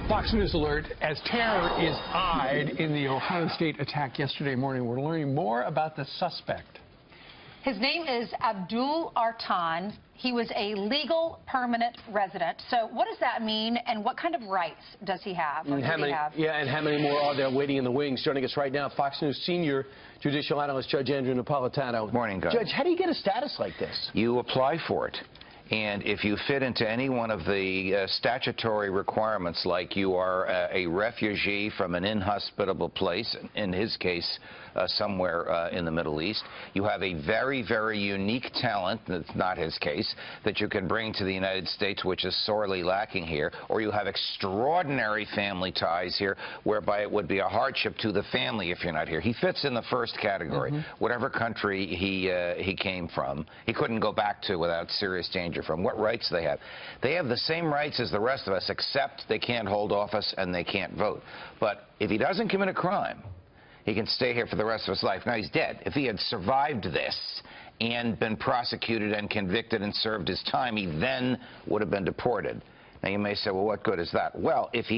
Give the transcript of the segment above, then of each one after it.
Fox News alert, as terror is eyed in the Ohio State attack yesterday morning, we're learning more about the suspect. His name is Abdul Artan. He was a legal permanent resident. So what does that mean, and what kind of rights does he have? And how many more are there waiting in the wings? Joining us right now, Fox News senior judicial analyst Judge Andrew Napolitano. Morning, guys. Judge, how do you get a status like this? You apply for it. And if you fit into any one of the statutory requirements, like you are a refugee from an inhospitable place, in his case, somewhere in the Middle East, you have a very, very unique talent, that's not his case, that you can bring to the United States, which is sorely lacking here, or you have extraordinary family ties here, whereby it would be a hardship to the family if you're not here. He fits in the first category. Whatever country he came from, he couldn't go back to without serious danger from. What rights they have? They have the same rights as the rest of us, except they can't hold office and they can't vote. But if he doesn't commit a crime, he can stay here for the rest of his life. Now, he's dead. If he had survived this and been prosecuted and convicted and served his time, he then would have been deported. Now, you may say, well, what good is that? Well, if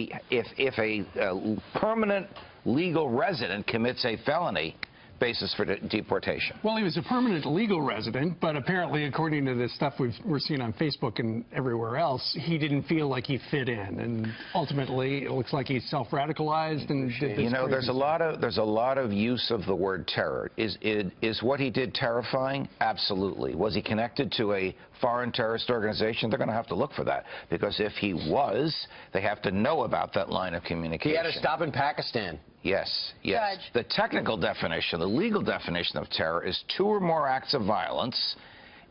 a permanent legal resident commits a felony, basis for deportation. Well, he was a permanent legal resident, but apparently, according to the stuff we're seeing on Facebook and everywhere else, he didn't feel like he fit in, and ultimately, it looks like he's self-radicalized and did this. You know, there's a lot of use of the word terror. Is what he did terrifying? Absolutely. Was he connected to a foreign terrorist organization? They're going to have to look for that, because if he was, they have to know about that line of communication. He had a stop in Pakistan. Yes, yes. Judge. The technical definition, the legal definition of terror is 2 or more acts of violence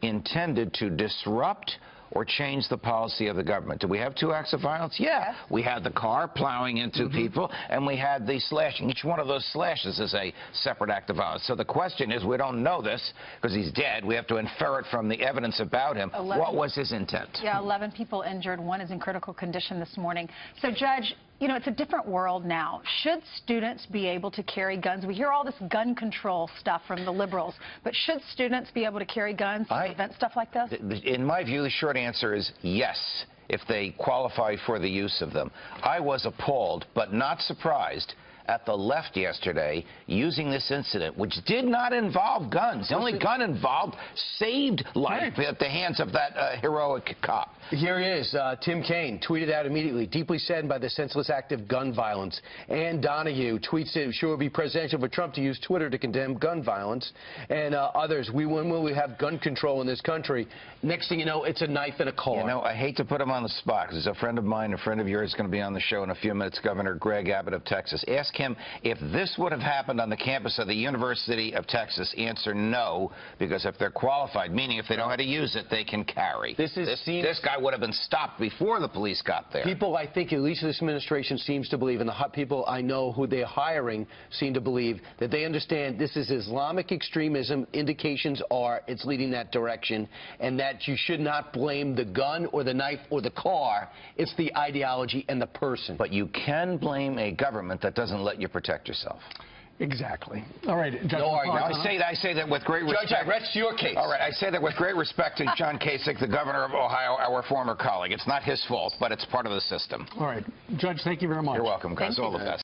intended to disrupt or change the policy of the government. Do we have 2 acts of violence? Yeah. Yes. We had the car plowing into people, and we had the slashing. Each one of those slashes is a separate act of violence. So the question is, we don't know this because he's dead. We have to infer it from the evidence about him. What was his intent? Yeah, 11 people injured. 1 is in critical condition this morning. So, Judge, you know, it's a different world now. Should students be able to carry guns? We hear all this gun control stuff from the liberals, but should students be able to carry guns to prevent stuff like this? In my view, the short answer is yes, if they qualify for the use of them. I was appalled, but not surprised, at the left yesterday using this incident, which did not involve guns. The only gun involved saved life at the hands of that heroic cop. Here he is. Tim Kaine tweeted out immediately, deeply saddened by the senseless act of gun violence. Ann Donahue tweets it, sure it would be presidential for Trump to use Twitter to condemn gun violence. And others, when will we have gun control in this country? Next thing you know, it's a knife in a car. You know, I hate to put him on the spot, because a friend of mine, a friend of yours, is going to be on the show in a few minutes, Governor Greg Abbott of Texas. Ask him if this would have happened on the campus of the University of Texas. Answer no, because if they're qualified, meaning if they know how to use it, they can carry. This guy would have been stopped before the police got there. People, I think, at least this administration seems to believe, and the hot people I know who they're hiring seem to believe, that they understand this is Islamic extremism. Indications are it's leading that direction, and that you should not blame the gun or the knife or the car. It's the ideology and the person. But you can blame a government that doesn't let you protect yourself. Exactly. All right, Judge. No argument. I say that with great respect. Judge, I rest your case. All right, I say that with great respect to John Kasich, the governor of Ohio, our former colleague. It's not his fault, but it's part of the system. All right, Judge, thank you very much. You're welcome, guys. All the best.